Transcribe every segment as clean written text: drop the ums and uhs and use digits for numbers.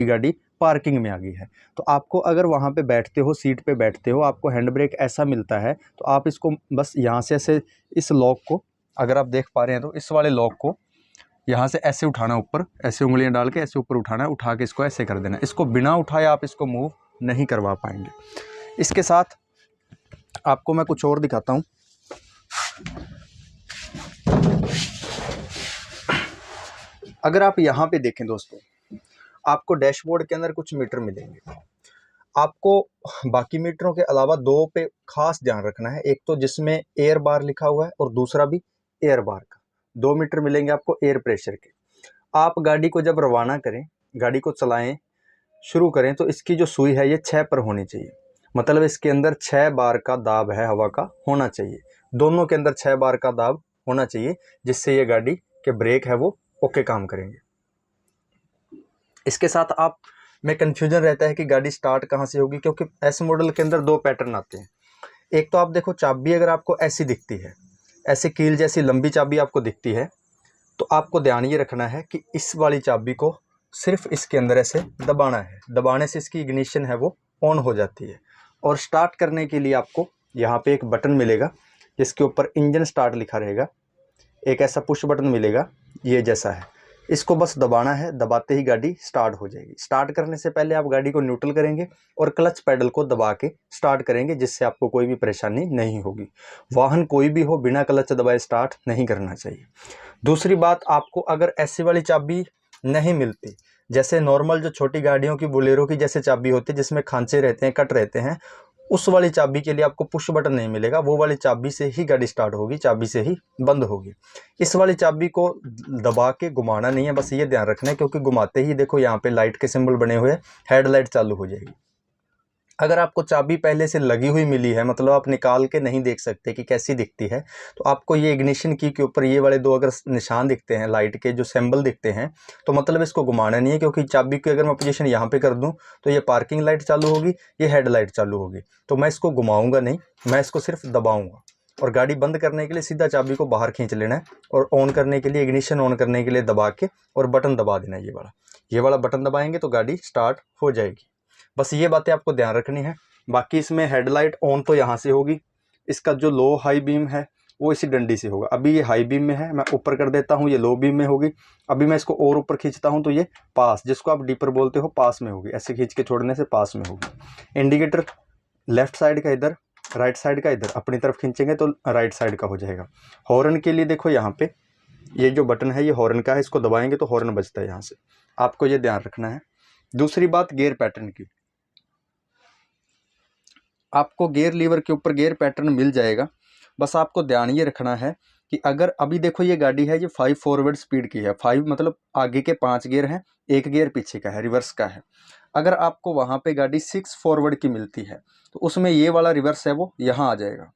गाड़ी पार्किंग में आ गई है। तो आपको अगर वहाँ पे बैठते हो, सीट पे बैठते हो, आपको हैंड ब्रेक ऐसा मिलता है, तो आप इसको बस यहाँ से ऐसे इस लॉक को, अगर आप देख पा रहे हैं तो इस वाले लॉक को यहाँ से ऐसे उठाना, ऊपर ऐसे उंगलियां डाल के ऐसे ऊपर उठाना है, उठा के इसको ऐसे कर देना। इसको बिना उठाए आप इसको मूव नहीं करवा पाएंगे। इसके साथ आपको मैं कुछ और दिखाता हूँ। अगर आप यहाँ पे देखें दोस्तों, आपको डैशबोर्ड के अंदर कुछ मीटर मिलेंगे। आपको बाकी मीटरों के अलावा दो पे खास ध्यान रखना है। एक तो जिसमें एयर बार लिखा हुआ है और दूसरा भी एयर बार का। 2 मीटर मिलेंगे आपको एयर प्रेशर के। आप गाड़ी को जब रवाना करें, गाड़ी को चलाएं, शुरू करें, तो इसकी जो सुई है ये 6 पर होनी चाहिए। मतलब इसके अंदर 6 बार का दाब है, हवा का होना चाहिए। दोनों के अंदर 6 बार का दाब होना चाहिए, जिससे ये गाड़ी के ब्रेक है वो ओके काम करेंगे। इसके साथ आप में कन्फ्यूजन रहता है कि गाड़ी स्टार्ट कहाँ से होगी, क्योंकि एस मॉडल के अंदर 2 पैटर्न आते हैं। एक तो आप देखो, चाबी अगर आपको ऐसी दिखती है, ऐसे कील जैसी लंबी चाबी आपको दिखती है, तो आपको ध्यान ये रखना है कि इस वाली चाबी को सिर्फ इसके अंदर ऐसे दबाना है। दबाने से इसकी इग्निशन है वो ऑन हो जाती है। और स्टार्ट करने के लिए आपको यहाँ पे एक बटन मिलेगा जिसके ऊपर इंजन स्टार्ट लिखा रहेगा। एक ऐसा पुश बटन मिलेगा, ये जैसा है, इसको बस दबाना है। दबाते ही गाड़ी स्टार्ट हो जाएगी। स्टार्ट करने से पहले आप गाड़ी को न्यूट्रल करेंगे और क्लच पैडल को दबा के स्टार्ट करेंगे, जिससे आपको कोई भी परेशानी नहीं होगी। वाहन कोई भी हो, बिना क्लच दबाए स्टार्ट नहीं करना चाहिए। दूसरी बात, आपको अगर ऐसी वाली चाबी नहीं मिलती, जैसे नॉर्मल जो छोटी गाड़ियों की, बोलेरो की जैसे चाबी होती है जिसमें खांचे रहते हैं, कट रहते हैं, उस वाली चाबी के लिए आपको पुश बटन नहीं मिलेगा। वो वाली चाबी से ही गाड़ी स्टार्ट होगी, चाबी से ही बंद होगी। इस वाली चाबी को दबा के घुमाना नहीं है, बस ये ध्यान रखना है, क्योंकि घुमाते ही देखो यहाँ पे लाइट के सिंबल बने हुए, हेडलाइट चालू हो जाएगी। अगर आपको चाबी पहले से लगी हुई मिली है, मतलब आप निकाल के नहीं देख सकते कि कैसी दिखती है, तो आपको ये इग्निशन की के ऊपर ये वाले 2 अगर निशान दिखते हैं, लाइट के जो सिंबल दिखते हैं, तो मतलब इसको घुमाना नहीं है। क्योंकि चाबी की अगर मैं पोजीशन यहाँ पे कर दूं तो ये पार्किंग लाइट चालू होगी, ये हेडलाइट चालू होगी। तो मैं इसको घुमाऊंगा नहीं, मैं इसको सिर्फ दबाऊंगा। और गाड़ी बंद करने के लिए सीधा चाबी को बाहर खींच लेना है, और ऑन करने के लिए, इग्निशन ऑन करने के लिए दबा के और बटन दबा देना है। ये वाला बटन दबाएंगे तो गाड़ी स्टार्ट हो जाएगी। बस ये बातें आपको ध्यान रखनी है। बाकी इसमें हेडलाइट ऑन तो यहाँ से होगी, इसका जो लो हाई बीम है वो इसी डंडी से होगा। अभी ये हाई बीम में है, मैं ऊपर कर देता हूँ, ये लो बीम में होगी। अभी मैं इसको और ऊपर खींचता हूँ तो ये पास, जिसको आप डीपर बोलते हो, पास में होगी। ऐसे खींच के छोड़ने से पास में होगी। इंडिकेटर लेफ्ट साइड का इधर, राइट साइड का इधर, अपनी तरफ खींचेंगे तो राइट साइड का हो जाएगा। हॉर्न के लिए देखो यहाँ पे ये जो बटन है ये हॉर्न का है, इसको दबाएंगे तो हॉर्न बजता है यहाँ से, आपको ये ध्यान रखना है। दूसरी बात, गियर पैटर्न की। आपको गियर लीवर के ऊपर गियर पैटर्न मिल जाएगा। बस आपको ध्यान ये रखना है कि अगर अभी देखो ये गाड़ी है, ये 5 फॉरवर्ड स्पीड की है। 5 मतलब आगे के 5 गियर हैं, 1 गियर पीछे का है, रिवर्स का है। अगर आपको वहाँ पे गाड़ी 6 फॉरवर्ड की मिलती है तो उसमें ये वाला रिवर्स है वो यहाँ आ जाएगा।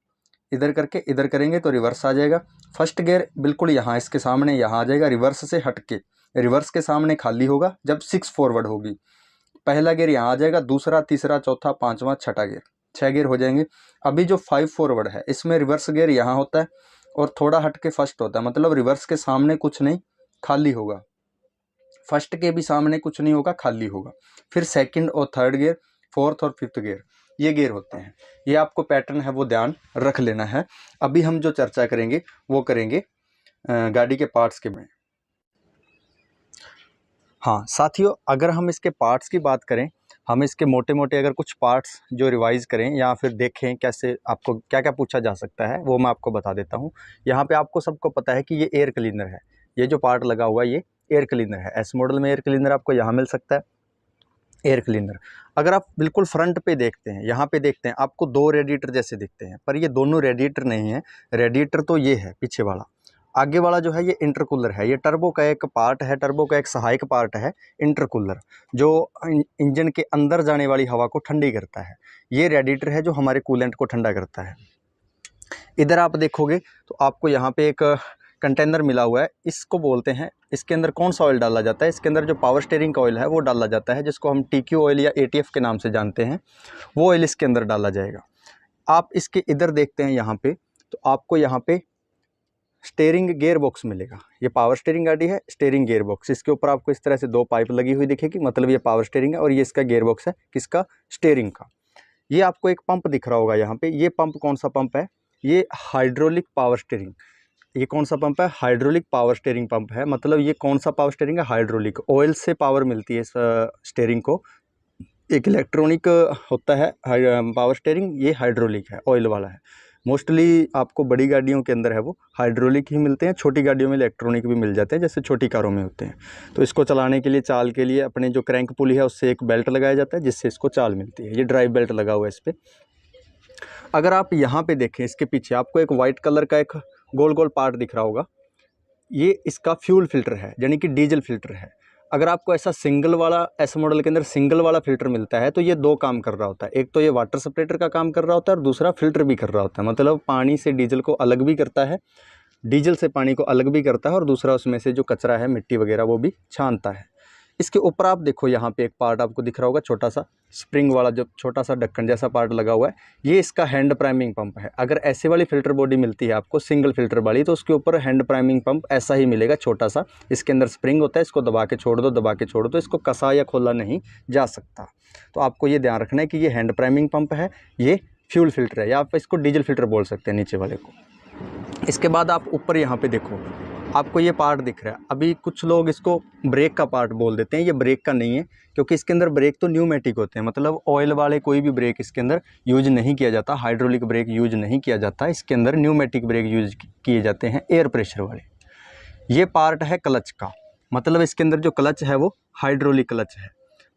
इधर करके इधर करेंगे तो रिवर्स आ जाएगा। फर्स्ट गियर बिल्कुल यहाँ इसके सामने यहाँ आ जाएगा, रिवर्स से हट के। रिवर्स के सामने खाली होगा जब 6 फॉरवर्ड होगी। पहला गियर यहाँ आ जाएगा, दूसरा, तीसरा, चौथा, पांचवा, छठा गियर, 6 गियर हो जाएंगे। अभी जो 5 फॉरवर्ड है इसमें रिवर्स गियर यहाँ होता है और थोड़ा हट के फर्स्ट होता है, मतलब रिवर्स के सामने कुछ नहीं, खाली होगा। फर्स्ट के भी सामने कुछ नहीं होगा, खाली होगा। फिर सेकंड और थर्ड गियर, फोर्थ और फिफ्थ गियर, ये गियर होते हैं। ये आपको पैटर्न है वो ध्यान रख लेना है। अभी हम जो चर्चा करेंगे वो करेंगे गाड़ी के पार्ट्स के में। हाँ साथियों, अगर हम इसके पार्ट्स की बात करें, हम इसके मोटे मोटे अगर कुछ पार्ट्स जो रिवाइज करें या फिर देखें कैसे आपको क्या क्या पूछा जा सकता है, वो मैं आपको बता देता हूँ। यहाँ पे आपको सबको पता है कि ये एयर क्लीनर है। ये जो पार्ट लगा हुआ है ये एयर क्लीनर है। एस मॉडल में एयर क्लीनर आपको यहाँ मिल सकता है। एयर क्लीनर अगर आप बिल्कुल फ्रंट पे देखते हैं, यहाँ पे देखते हैं, आपको 2 रेडिएटर जैसे दिखते हैं, पर ये दोनों रेडिएटर नहीं है। रेडिएटर तो ये है पीछे वाला, आगे वाला जो है ये इंटरकूलर है। ये टर्बो का एक पार्ट है, टर्बो का एक सहायक पार्ट है इंटरकूलर, जो इंजन के अंदर जाने वाली हवा को ठंडी करता है। ये रेडिएटर है जो हमारे कूलेंट को ठंडा करता है। इधर आप देखोगे तो आपको यहाँ पे एक कंटेनर मिला हुआ है, इसको बोलते हैं, इसके अंदर कौन सा ऑयल डाला जाता है, इसके अंदर जो पावर स्टीयरिंग का ऑयल है वो डाला जाता है, जिसको हम TQ ऑयल या ATF के नाम से जानते हैं। वो ऑयल इसके अंदर डाला जाएगा। आप इसके इधर देखते हैं यहाँ पे, तो आपको यहाँ पे स्टीयरिंग गियर बॉक्स मिलेगा। ये पावर स्टीयरिंग गाड़ी है, स्टीयरिंग गियर बॉक्स, इसके ऊपर आपको इस तरह से 2 पाइप लगी हुई दिखेगी, मतलब ये पावर स्टीयरिंग है और ये इसका गियर बॉक्स है, किसका, स्टीयरिंग का। ये आपको एक पंप दिख रहा होगा यहाँ पे, ये पंप कौन सा पंप है, ये हाइड्रोलिक पावर स्टीयरिंग। ये कौन सा पंप है, हाइड्रोलिक पावर स्टीयरिंग पंप है। मतलब ये कौन सा पावर स्टीयरिंग है, हाइड्रोलिक, ऑयल से पावर मिलती है इस स्टीयरिंग को। एक इलेक्ट्रॉनिक होता है पावर स्टीयरिंग, ये हाइड्रोलिक है, ऑयल वाला है। मोस्टली आपको बड़ी गाड़ियों के अंदर है वो हाइड्रोलिक ही मिलते हैं, छोटी गाड़ियों में इलेक्ट्रॉनिक भी मिल जाते हैं, जैसे छोटी कारों में होते हैं। तो इसको चलाने के लिए, चाल के लिए अपने जो क्रैंक पुली है उससे एक बेल्ट लगाया जाता है, जिससे इसको चाल मिलती है। ये ड्राइव बेल्ट लगा हुआ है इस पर। अगर आप यहाँ पे देखें, इसके पीछे आपको एक वाइट कलर का एक गोल गोल पार्ट दिख रहा होगा, ये इसका फ्यूल फिल्टर है, यानी कि डीजल फिल्टर है। अगर आपको ऐसा सिंगल वाला, एस मॉडल के अंदर सिंगल वाला फिल्टर मिलता है तो ये 2 काम कर रहा होता है। एक तो ये वाटर सेपरेटर का काम कर रहा होता है और दूसरा फिल्टर भी कर रहा होता है। मतलब पानी से डीजल को अलग भी करता है, डीजल से पानी को अलग भी करता है, और दूसरा उसमें से जो कचरा है, मिट्टी वगैरह, वो भी छानता है। इसके ऊपर आप देखो, यहाँ पे एक पार्ट आपको दिख रहा होगा, छोटा सा स्प्रिंग वाला, जो छोटा सा ढक्कन जैसा पार्ट लगा हुआ है, ये इसका हैंड प्राइमिंग पंप है। अगर ऐसे वाली फिल्टर बॉडी मिलती है आपको सिंगल फिल्टर वाली, तो उसके ऊपर हैंड प्राइमिंग पंप ऐसा ही मिलेगा, छोटा सा। इसके अंदर स्प्रिंग होता है, इसको दबा के छोड़ दो, दबा के छोड़ दो, इसको कसा या खोला नहीं जा सकता। तो आपको ये ध्यान रखना है कि ये हैंड प्राइमिंग पंप है, ये फ्यूल फिल्टर है, या आप इसको डीजल फिल्टर बोल सकते हैं नीचे वाले को। इसके बाद आप ऊपर यहाँ पे देखो, आपको ये पार्ट दिख रहा है। अभी कुछ लोग इसको ब्रेक का पार्ट बोल देते हैं, ये ब्रेक का नहीं है, क्योंकि इसके अंदर ब्रेक तो न्यूमेटिक होते हैं। मतलब ऑयल वाले कोई भी ब्रेक इसके अंदर यूज नहीं किया जाता, हाइड्रोलिक ब्रेक यूज नहीं किया जाता, इसके अंदर न्यूमेटिक ब्रेक यूज किए जाते हैं, एयर प्रेशर वाले। ये पार्ट है क्लच का, मतलब इसके अंदर जो क्लच है वो हाइड्रोलिक क्लच है,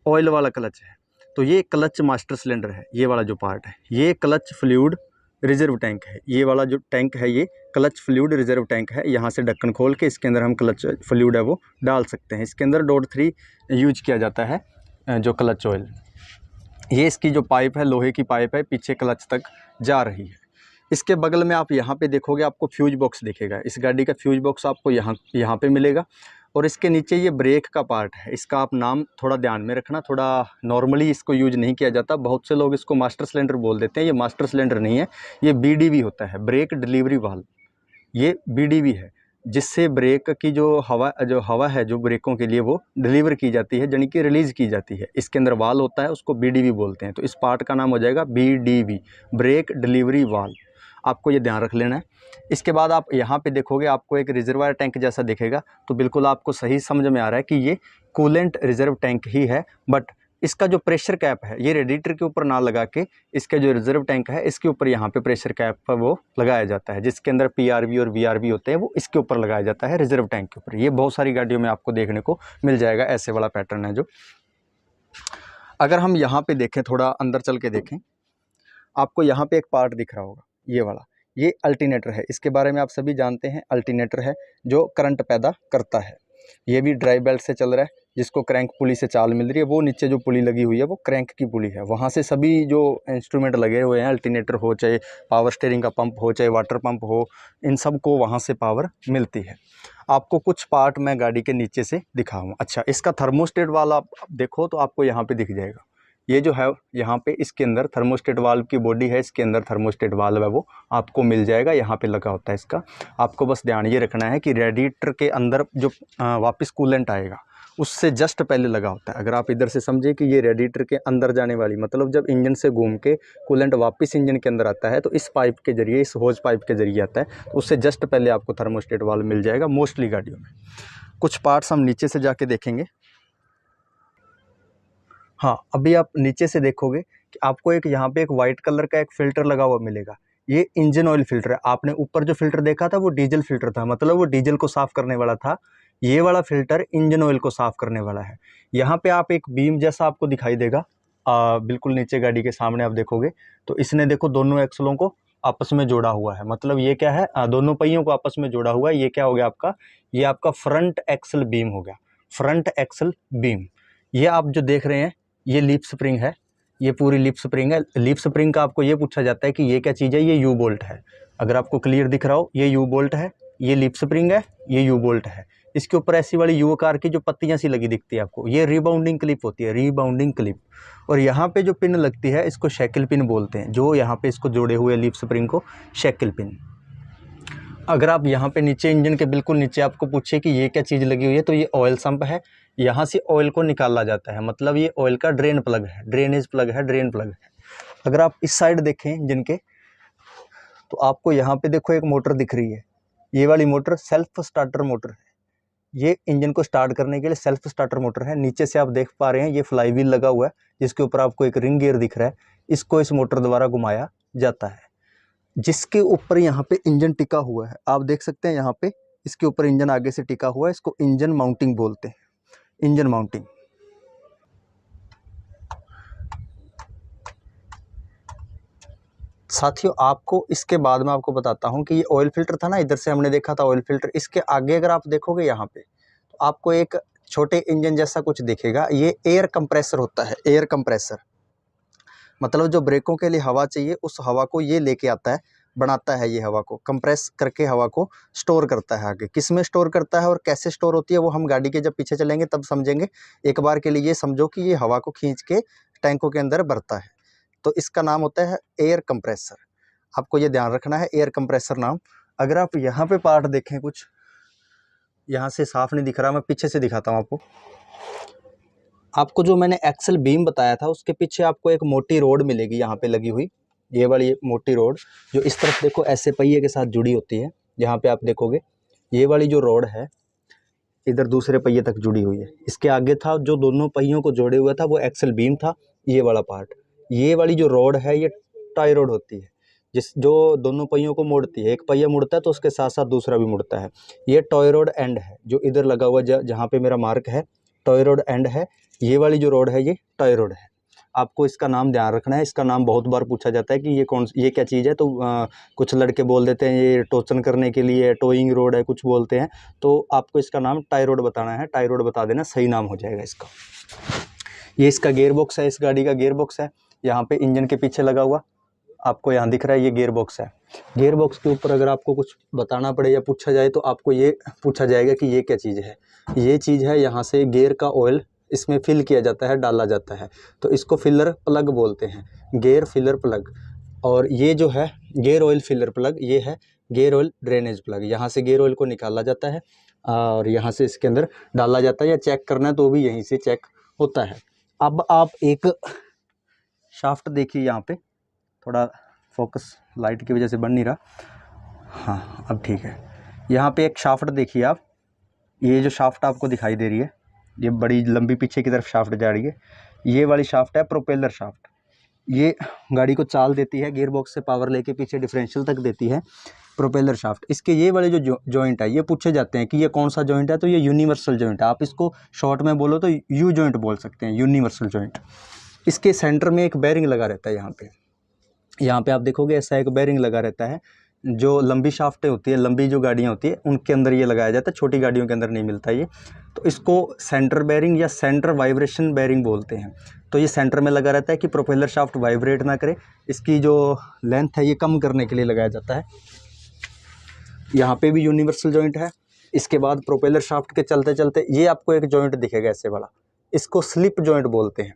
ऑयल वाला क्लच है। तो ये क्लच मास्टर सिलेंडर है, ये वाला जो पार्ट है। ये क्लच फ्लूइड रिजर्व टैंक है, ये वाला जो टैंक है ये क्लच फ्लूइड रिजर्व टैंक है। यहाँ से ढक्कन खोल के इसके अंदर हम क्लच फ्लूइड है वो डाल सकते हैं। इसके अंदर .3 यूज किया जाता है जो क्लच ऑयल। ये इसकी जो पाइप है, लोहे की पाइप है, पीछे क्लच तक जा रही है। इसके बगल में आप यहाँ पे देखोगे, आपको फ्यूज बॉक्स दिखेगा। इस गाड़ी का फ्यूज बॉक्स आपको यहाँ पे मिलेगा, और इसके नीचे ये ब्रेक का पार्ट है। इसका आप नाम थोड़ा ध्यान में रखना, थोड़ा नॉर्मली इसको यूज नहीं किया जाता। बहुत से लोग इसको मास्टर सिलेंडर बोल देते हैं, ये मास्टर सिलेंडर नहीं है, ये BDV होता है, ब्रेक डिलीवरी वाल्व। ये BDV है, जिससे ब्रेक की जो हवा है जो ब्रेकों के लिए वो डिलीवर की जाती है, यानी कि रिलीज़ की जाती है। इसके अंदर वाल्व होता है, उसको BDV बोलते हैं। तो इस पार्ट का नाम हो जाएगा BDV, ब्रेक डिलीवरी वाल्व। आपको ये ध्यान रख लेना है। इसके बाद आप यहाँ पे देखोगे, आपको एक रिजर्वायर टैंक जैसा दिखेगा, तो बिल्कुल आपको सही समझ में आ रहा है कि ये कूलेंट रिजर्व टैंक ही है। बट इसका जो प्रेशर कैप है, ये रेडिएटर के ऊपर ना लगा के इसका जो रिजर्व टैंक है इसके ऊपर यहाँ पे प्रेशर कैप पर वो लगाया जाता है, जिसके अंदर PRV और VRV होते हैं, वो इसके ऊपर लगाया जाता है, रिजर्व टैंक के ऊपर। ये बहुत सारी गाड़ियों में आपको देखने को मिल जाएगा, ऐसे वाला पैटर्न है जो। अगर हम यहाँ पे देखें, थोड़ा अंदर चल के देखें, आपको यहाँ पे एक पार्ट दिख रहा होगा, ये वाला, ये अल्टरनेटर है। इसके बारे में आप सभी जानते हैं, अल्टरनेटर है जो करंट पैदा करता है। ये भी ड्राइव बेल्ट से चल रहा है, जिसको क्रैंक पुली से चाल मिल रही है। वो नीचे जो पुली लगी हुई है वो क्रैंक की पुली है, वहाँ से सभी जो इंस्ट्रूमेंट लगे हुए हैं, अल्टरनेटर हो, चाहे पावर स्टीयरिंग का पंप हो, चाहे वाटर पंप हो, इन सब को वहाँ से पावर मिलती है। आपको कुछ पार्ट मैं गाड़ी के नीचे से दिखाऊँ। अच्छा, इसका थर्मोस्टेट वाला आप देखो तो आपको यहाँ पे दिख जाएगा। ये जो है यहाँ पे इसके अंदर थर्मोस्टेट वाल्व की बॉडी है, इसके अंदर थर्मोस्टेट वाल्व है वो आपको मिल जाएगा, यहाँ पे लगा होता है इसका। आपको बस ध्यान ये रखना है कि रेडिएटर के अंदर जो वापस कूलेंट आएगा उससे जस्ट पहले लगा होता है। अगर आप इधर से समझे कि ये रेडिएटर के अंदर जाने वाली, मतलब जब इंजन से घूम के कूलेंट वापस इंजन के अंदर आता है तो इस पाइप के जरिए, इस होज पाइप के जरिए आता है, तो उससे जस्ट पहले आपको थर्मोस्टेट वाल्व मिल जाएगा मोस्टली गाड़ियों में। कुछ पार्ट्स हम नीचे से जाके देखेंगे। हाँ, अभी आप नीचे से देखोगे कि आपको एक यहाँ पे एक वाइट कलर का एक फ़िल्टर लगा हुआ मिलेगा। ये इंजन ऑयल फ़िल्टर है। आपने ऊपर जो फ़िल्टर देखा था वो डीजल फ़िल्टर था, मतलब वो डीजल को साफ़ करने वाला था। ये वाला फ़िल्टर इंजन ऑयल को साफ़ करने वाला है। यहाँ पे आप एक बीम जैसा आपको दिखाई देगा, बिल्कुल नीचे गाड़ी के सामने आप देखोगे तो इसने देखो दोनों एक्सलों को आपस में जोड़ा हुआ है। मतलब ये क्या है, दोनों पहियों को आपस में जोड़ा हुआ है। ये क्या हो गया आपका, ये आपका फ्रंट एक्सल बीम हो गया, फ्रंट एक्सल बीम। ये आप जो देख रहे हैं ये लीफ स्प्रिंग है, ये पूरी लीफ स्प्रिंग है। लीफ स्प्रिंग का आपको ये पूछा जाता है कि ये क्या चीज़ है, ये यू बोल्ट है। अगर आपको क्लियर दिख रहा हो, ये यू बोल्ट है, ये लीफ स्प्रिंग है, ये यू बोल्ट है। इसके ऊपर ऐसी वाली यू आकार की जो पत्तियां सी लगी दिखती है आपको, ये रीबाउंडिंग क्लिप होती है, रीबाउंडिंग क्लिप। और यहाँ पे जो पिन लगती है इसको शैकल पिन बोलते हैं, जो यहाँ पे इसको जोड़े हुए लीफ स्प्रिंग को शैकल पिन। अगर आप यहाँ पे नीचे इंजन के बिल्कुल नीचे आपको पूछे कि ये क्या चीज़ लगी हुई है, तो ये ऑयल सम्प है। यहाँ से ऑयल को निकाला जाता है, मतलब ये ऑयल का ड्रेन प्लग है, ड्रेनेज प्लग है, ड्रेन प्लग है। अगर आप इस साइड देखें इंजन के, तो आपको यहाँ पे देखो एक मोटर दिख रही है। ये वाली मोटर सेल्फ स्टार्टर मोटर है। ये इंजन को स्टार्ट करने के लिए सेल्फ स्टार्टर मोटर है। नीचे से आप देख पा रहे हैं ये फ्लाई व्हील लगा हुआ है, जिसके ऊपर आपको एक रिंग गियर दिख रहा है। इसको इस मोटर द्वारा घुमाया जाता है, जिसके ऊपर यहाँ पे इंजन टिका हुआ है। आप देख सकते हैं यहाँ पे इसके ऊपर इंजन आगे से टिका हुआ है। इसको इंजन माउंटिंग बोलते हैं, इंजन माउंटिंग। साथियों, आपको इसके बाद में आपको बताता हूँ कि ये ऑयल फिल्टर था ना, इधर से हमने देखा था ऑयल फिल्टर। इसके आगे अगर आप देखोगे यहाँ पे, तो आपको एक छोटे इंजन जैसा कुछ दिखेगा। ये एयर कंप्रेसर होता है। एयर कंप्रेसर मतलब जो ब्रेकों के लिए हवा चाहिए, उस हवा को ये लेके आता है, बनाता है। ये हवा को कंप्रेस करके हवा को स्टोर करता है। आगे किस में स्टोर करता है और कैसे स्टोर होती है, वो हम गाड़ी के जब पीछे चलेंगे तब समझेंगे। एक बार के लिए ये समझो कि ये हवा को खींच के टैंकों के अंदर भरता है, तो इसका नाम होता है एयर कंप्रेसर। आपको ये ध्यान रखना है, एयर कंप्रेसर नाम। अगर आप यहाँ पे पार्ट देखें, कुछ यहाँ से साफ नहीं दिख रहा, मैं पीछे से दिखाता हूँ आपको। आपको जो मैंने एक्सल बीम बताया था, उसके पीछे आपको एक मोटी रोड मिलेगी यहाँ पे लगी हुई। ये वाली मोटी रोड जो इस तरफ देखो ऐसे पहिए के साथ जुड़ी होती है। यहाँ पे आप देखोगे ये वाली जो रोड है इधर दूसरे पहिए तक जुड़ी हुई है। इसके आगे था जो दोनों पहियों को जोड़े हुआ था, वो एक्सल बीम था। ये वाला पार्ट, ये वाली जो रोड है, ये टाई रोड होती है, जो दोनों पहियों को मोड़ती है। एक पहिया मुड़ता है तो उसके साथ साथ दूसरा भी मुड़ता है। ये टॉय रोड एंड है, जो इधर लगा हुआ जहाँ पे मेरा मार्क है, टॉय रोड एंड है। ये वाली जो रोड है ये टॉय रोड है। आपको इसका नाम ध्यान रखना है। इसका नाम बहुत बार पूछा जाता है कि ये क्या चीज़ है, तो कुछ लड़के बोल देते हैं ये टोचन करने के लिए टोइंग रोड है, कुछ बोलते हैं। तो आपको इसका नाम टाई रोड बताना है। टाई रोड बता देना, सही नाम हो जाएगा इसका। ये इसका गियर बॉक्स है, इस गाड़ी का गियर बॉक्स है। यहाँ पे इंजन के पीछे लगा हुआ आपको यहाँ दिख रहा है, ये गियर बॉक्स है। गियर बॉक्स के ऊपर अगर आपको कुछ बताना पड़े या पूछा जाए, तो आपको ये पूछा जाएगा कि ये क्या चीज़ है। ये चीज़ है, यहाँ से गियर का ऑयल इसमें फिल किया जाता है, डाला जाता है, तो इसको फिलर प्लग बोलते हैं, गियर फिलर प्लग। और ये जो है गियर ऑयल फिलर प्लग, ये है गियर ऑयल ड्रेनेज प्लग। यहाँ से गियर ऑयल को निकाला जाता है और यहाँ से इसके अंदर डाला जाता है, या चेक करना है तो भी यहीं से चेक होता है। अब आप एक शाफ्ट देखिए, यहाँ पे थोड़ा फोकस लाइट की वजह से बन नहीं रहा। हाँ, अब ठीक है। यहाँ पे एक शाफ्ट देखिए आप, ये जो शाफ्ट आपको दिखाई दे रही है, ये बड़ी लंबी पीछे की तरफ शाफ्ट जा रही है। ये वाली शाफ्ट है प्रोपेलर शाफ्ट। ये गाड़ी को चाल देती है, गियर बॉक्स से पावर लेके पीछे डिफरेंशियल तक देती है, प्रोपेलर शाफ्ट। इसके ये वाले जो जॉइंट है, ये पूछे जाते हैं कि ये कौन सा जॉइंट है, तो ये यूनिवर्सल जॉइंट है। आप इसको शॉर्ट में बोलो तो यू जॉइंट बोल सकते हैं, यूनिवर्सल जॉइंट। इसके सेंटर में एक बेरिंग लगा रहता है। यहाँ पे आप देखोगे ऐसा एक बेरिंग लगा रहता है। जो लंबी शाफ्टें होती है, लंबी जो गाड़ियाँ होती है, उनके अंदर ये लगाया जाता है, छोटी गाड़ियों के अंदर नहीं मिलता ये। तो इसको सेंटर बेरिंग या सेंटर वाइब्रेशन बेरिंग बोलते हैं। तो ये सेंटर में लगा रहता है कि प्रोपेलर शाफ्ट वाइब्रेट ना करे। इसकी जो लेंथ है ये कम करने के लिए लगाया जाता है। यहाँ पे भी यूनिवर्सल जॉइंट है। इसके बाद प्रोपेलर शाफ्ट के चलते चलते ये आपको एक जॉइंट दिखेगा ऐसे वाला, इसको स्लिप जॉइंट बोलते हैं।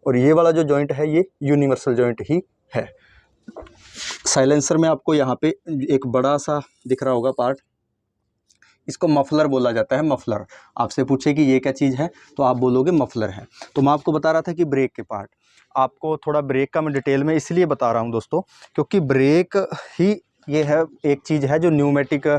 और ये वाला जो जॉइंट है ये यूनिवर्सल जॉइंट ही है। साइलेंसर में आपको यहाँ पे एक बड़ा सा दिख रहा होगा पार्ट, इसको मफलर बोला जाता है। मफलर, आपसे पूछे कि ये क्या चीज़ है, तो आप बोलोगे मफलर है। तो मैं आपको बता रहा था कि ब्रेक के पार्ट, आपको थोड़ा ब्रेक का मैं डिटेल में इसलिए बता रहा हूँ दोस्तों, क्योंकि ब्रेक ही ये है एक चीज़ है जो न्यूमेटिक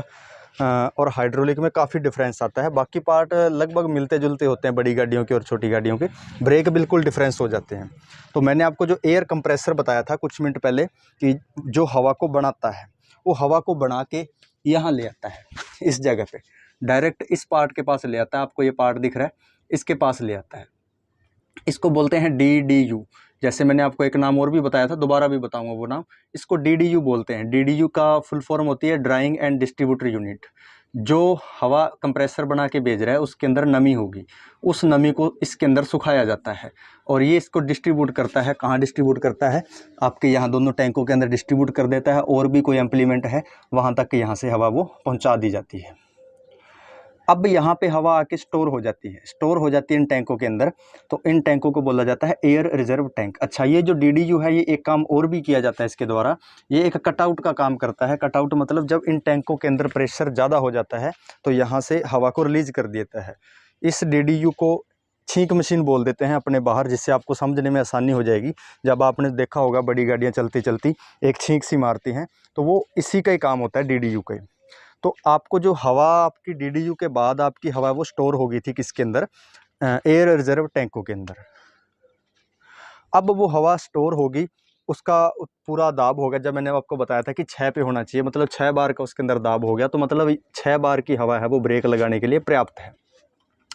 और हाइड्रोलिक में काफ़ी डिफरेंस आता है। बाकी पार्ट लगभग मिलते जुलते होते हैं, बड़ी गाड़ियों के और छोटी गाड़ियों के। ब्रेक बिल्कुल डिफरेंस हो जाते हैं। तो मैंने आपको जो एयर कंप्रेसर बताया था कुछ मिनट पहले, कि जो हवा को बनाता है, वो हवा को बना के यहाँ ले आता है, इस जगह पे डायरेक्ट इस पार्ट के पास ले आता है। आपको ये पार्ट दिख रहा है, इसके पास ले आता है। इसको बोलते हैं DDU। जैसे मैंने आपको एक नाम और भी बताया था, दोबारा भी बताऊंगा वो नाम। इसको DDU बोलते हैं। DDU का फुल फॉर्म होती है ड्राइंग एंड डिस्ट्रीब्यूटर यूनिट। जो हवा कंप्रेसर बना के भेज रहा है उसके अंदर नमी होगी, उस नमी को इसके अंदर सुखाया जाता है और ये इसको डिस्ट्रीब्यूट करता है। कहाँ डिस्ट्रीब्यूट करता है? आपके यहाँ दोनों टैंकों के अंदर डिस्ट्रीब्यूट कर देता है, और भी कोई इम्प्लीमेंट है वहाँ तक यहाँ से हवा वो पहुँचा दी जाती है। अब यहाँ पे हवा आके स्टोर हो जाती है इन टैंकों के अंदर। तो इन टैंकों को बोला जाता है एयर रिजर्व टैंक। अच्छा, ये जो DDU है, ये एक काम और भी किया जाता है इसके द्वारा, ये एक कटआउट का काम करता है। कटआउट मतलब जब इन टैंकों के अंदर प्रेशर ज़्यादा हो जाता है तो यहाँ से हवा को रिलीज कर देता है। इस DDU को छींक मशीन बोल देते हैं अपने बाहर, जिससे आपको समझने में आसानी हो जाएगी। जब आपने देखा होगा बड़ी गाड़ियाँ चलती चलती एक छींक सी मारती हैं, तो वो इसी का ही काम होता है, DDU का ही। तो आपको जो हवा आपकी DDU के बाद आपकी हवा वो स्टोर हो गई थी किसके अंदर, एयर रिजर्व टैंकों के अंदर। अब वो हवा स्टोर होगी, उसका पूरा दाब होगा। जब मैंने आपको बताया था कि 6 पे होना चाहिए, मतलब 6 बार का उसके अंदर दाब हो गया, तो मतलब 6 बार की हवा है वो ब्रेक लगाने के लिए पर्याप्त है।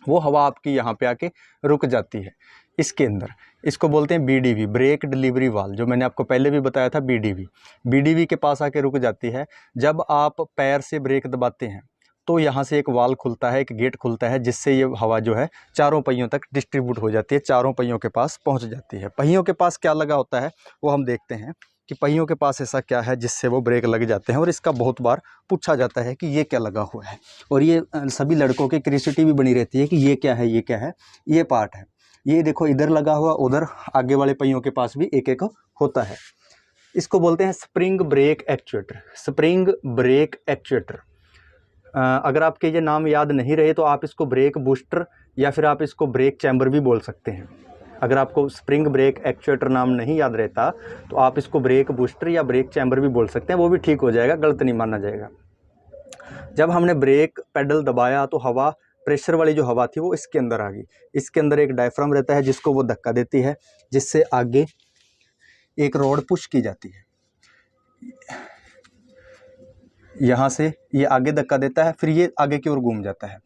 वो हवा आपकी यहाँ पे आके रुक जाती है इसके अंदर। इसको बोलते हैं BDV, ब्रेक डिलीवरी वाल्व, जो मैंने आपको पहले भी बताया था BDV के पास आके रुक जाती है। जब आप पैर से ब्रेक दबाते हैं तो यहाँ से एक वाल्व खुलता है, एक गेट खुलता है, जिससे ये हवा जो है चारों पहियों तक डिस्ट्रीब्यूट हो जाती है, चारों पहियों के पास पहुँच जाती है। पहियों के पास क्या लगा होता है वो हम देखते हैं कि पहियों के पास ऐसा क्या है जिससे वो ब्रेक लग जाते हैं। और इसका बहुत बार पूछा जाता है कि ये क्या लगा हुआ है, और ये सभी लड़कों की क्यूरियोसिटी भी बनी रहती है कि ये क्या है, ये क्या है। ये पार्ट है, ये देखो इधर लगा हुआ, उधर आगे वाले पहियों के पास भी एक एक होता है। इसको बोलते हैं spring brake actuator. Spring brake actuator, अगर आपके ये नाम याद नहीं रहे तो आप इसको ब्रेक बूस्टर या फिर आप इसको ब्रेक चैम्बर भी बोल सकते हैं। अगर आपको स्प्रिंग ब्रेक एक्चुएटर नाम नहीं याद रहता तो आप इसको ब्रेक बूस्टर या ब्रेक चैम्बर भी बोल सकते हैं, वो भी ठीक हो जाएगा, गलत नहीं माना जाएगा। जब हमने ब्रेक पेडल दबाया तो हवा, प्रेशर वाली जो हवा थी वो इसके अंदर आ गई। इसके अंदर एक डायफ्राम रहता है जिसको वो धक्का देती है, जिससे आगे एक रॉड पुश की जाती है। यहाँ से ये आगे धक्का देता है, फिर ये आगे की ओर घूम जाता है।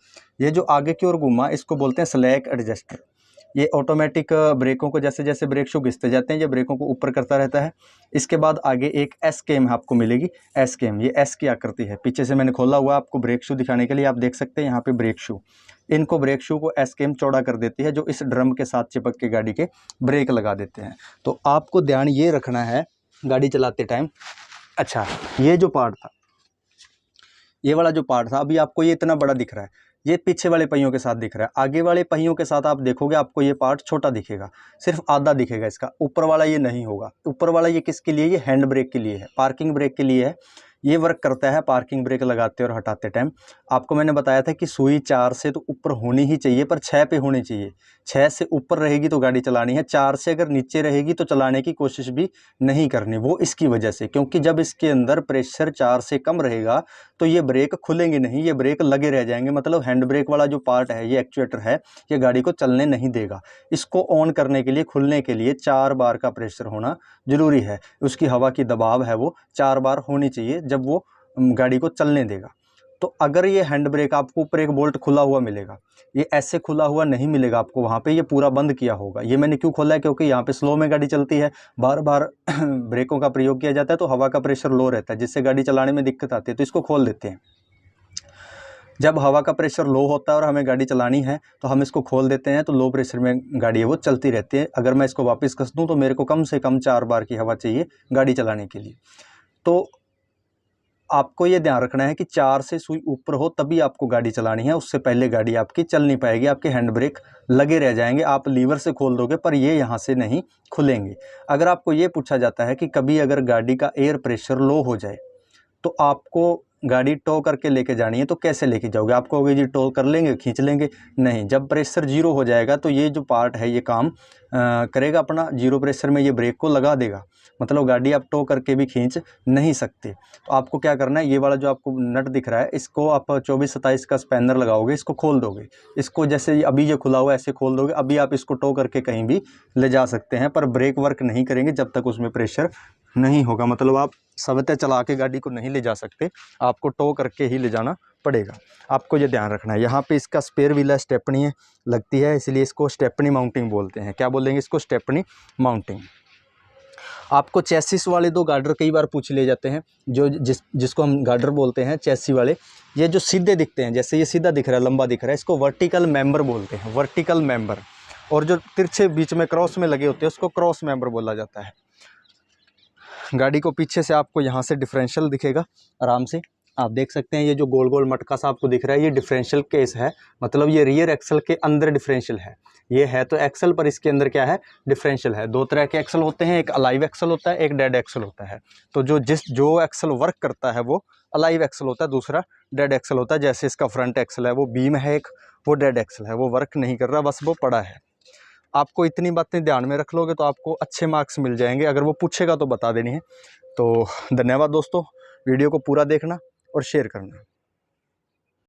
ये जो आगे की ओर घूमा इसको बोलते हैं स्लैक एडजस्टर। ये ऑटोमेटिक ब्रेकों को, जैसे जैसे ब्रेक शू घिसते जाते हैं, ये ब्रेकों को ऊपर करता रहता है। इसके बाद आगे एक SKM आपको मिलेगी, SKM, ये S की आकृति है। पीछे से मैंने खोला हुआ आपको ब्रेक शू दिखाने के लिए, आप देख सकते हैं यहाँ पे ब्रेक शू। इनको ब्रेक शू को SKM चौड़ा कर देती है, जो इस ड्रम के साथ चिपक के गाड़ी के ब्रेक लगा देते हैं। तो आपको ध्यान ये रखना है गाड़ी चलाते टाइम। अच्छा, ये जो पार्ट था, ये वाला जो पार्ट था, अभी आपको ये इतना बड़ा दिख रहा है, ये पीछे वाले पहियों के साथ दिख रहा है। आगे वाले पहियों के साथ आप देखोगे आपको ये पार्ट छोटा दिखेगा, सिर्फ आधा दिखेगा इसका, ऊपर वाला ये नहीं होगा। ऊपर वाला ये किसके लिए, ये हैंड ब्रेक के लिए है, पार्किंग ब्रेक के लिए है। ये वर्क करता है पार्किंग ब्रेक लगाते और हटाते टाइम। आपको मैंने बताया था कि सुई 4 से तो ऊपर होनी ही चाहिए, पर 6 पे होनी चाहिए। 6 से ऊपर रहेगी तो गाड़ी चलानी है, 4 से अगर नीचे रहेगी तो चलाने की कोशिश भी नहीं करनी। वो इसकी वजह से, क्योंकि जब इसके अंदर प्रेशर 4 से कम रहेगा तो ये ब्रेक खुलेंगे नहीं, ये ब्रेक लगे रह जाएंगे। मतलब हैंड ब्रेक वाला जो पार्ट है, ये एक्चुएटर है, ये गाड़ी को चलने नहीं देगा। इसको ऑन करने के लिए, खुलने के लिए 4 बार का प्रेशर होना ज़रूरी है। उसकी हवा की दबाव है वो 4 बार होनी चाहिए जब वो गाड़ी को चलने देगा। तो अगर ये हैंड ब्रेक आपको ऊपर एक बोल्ट खुला हुआ मिलेगा, ये ऐसे खुला हुआ नहीं मिलेगा आपको, वहाँ पे ये पूरा बंद किया होगा। ये मैंने क्यों खोला है, क्योंकि यहाँ पे स्लो में गाड़ी चलती है, बार बार ब्रेकों का प्रयोग किया जाता है, तो हवा का प्रेशर लो रहता है, जिससे गाड़ी चलाने में दिक्कत आती है। तो इसको खोल देते हैं। जब हवा का प्रेशर लो होता है और हमें गाड़ी चलानी है तो हम इसको खोल देते हैं, तो लो प्रेशर में गाड़ी है वो चलती रहती है। अगर मैं इसको वापस कस दूँ तो मेरे को कम से कम 4 बार की हवा चाहिए गाड़ी चलाने के लिए। तो आपको ये ध्यान रखना है कि 4 से सुई ऊपर हो तभी आपको गाड़ी चलानी है, उससे पहले गाड़ी आपकी चल नहीं पाएगी, आपके हैंड ब्रेक लगे रह जाएंगे। आप लीवर से खोल दोगे पर ये यहाँ से नहीं खुलेंगे। अगर आपको ये पूछा जाता है कि कभी अगर गाड़ी का एयर प्रेशर लो हो जाए तो आपको गाड़ी टो करके लेके जानी है, तो कैसे लेके जाओगे? आप कहोगे जी टो कर लेंगे, खींच लेंगे, नहीं। जब प्रेशर 0 हो जाएगा तो ये जो पार्ट है ये काम करेगा अपना, 0 प्रेशर में ये ब्रेक को लगा देगा। मतलब गाड़ी आप टो करके भी खींच नहीं सकते। तो आपको क्या करना है, ये वाला जो आपको नट दिख रहा है, इसको आप 24-27 का स्पैनर लगाओगे, इसको खोल दोगे। इसको जैसे अभी ये खुला हुआ ऐसे खोल दोगे, अभी आप इसको टो करके कहीं भी ले जा सकते हैं, पर ब्रेक वर्क नहीं करेंगे जब तक उसमें प्रेशर नहीं होगा। मतलब आप सवते चला के गाड़ी को नहीं ले जा सकते, आपको टो करके ही ले जाना पड़ेगा। आपको ये ध्यान रखना है। यहाँ पे इसका स्पेयर व्हील स्टेपनी लगती है, इसलिए इसको स्टेपनी माउंटिंग बोलते हैं। क्या बोलेंगे इसको? Stepney mounting. आपको चेसिस वाले 2 गार्डर कई बार पूछ ले जाते हैं, जो जिसको हम गार्डर बोलते हैं, चेसी वाले। ये जो सीधे दिखते हैं, जैसे ये सीधा दिख रहा है, लंबा दिख रहा है, इसको वर्टिकल मेंबर बोलते हैं, वर्टिकल मेंबर। और जो तिरछे बीच में क्रॉस में लगे होते हैं उसको क्रॉस मेंबर बोला जाता है। गाड़ी को पीछे से आपको यहाँ से डिफरेंशियल दिखेगा आराम से, आप देख सकते हैं ये जो गोल गोल मटका सा आपको दिख रहा है ये डिफरेंशियल केस है, मतलब ये रियर एक्सल के अंदर डिफरेंशियल है। ये है तो एक्सल पर इसके अंदर क्या है, डिफरेंशियल है। दो तरह के एक्सल होते हैं, एक अलाइव एक्सल होता है, एक डेड एक्सल होता है। तो जो एक्सल वर्क करता है वो अलाइव एक्सल होता है, दूसरा डेड एक्सल होता है। जैसे इसका फ्रंट एक्सल है वो बीम है एक, वो डेड एक्सल है, वो वर्क नहीं कर रहा, बस वो पड़ा है। आपको इतनी बातें ध्यान में रख लोगे तो आपको अच्छे मार्क्स मिल जाएंगे। अगर वो पूछेगा तो बता देनी है। तो धन्यवाद दोस्तों, वीडियो को पूरा देखना और शेयर करना।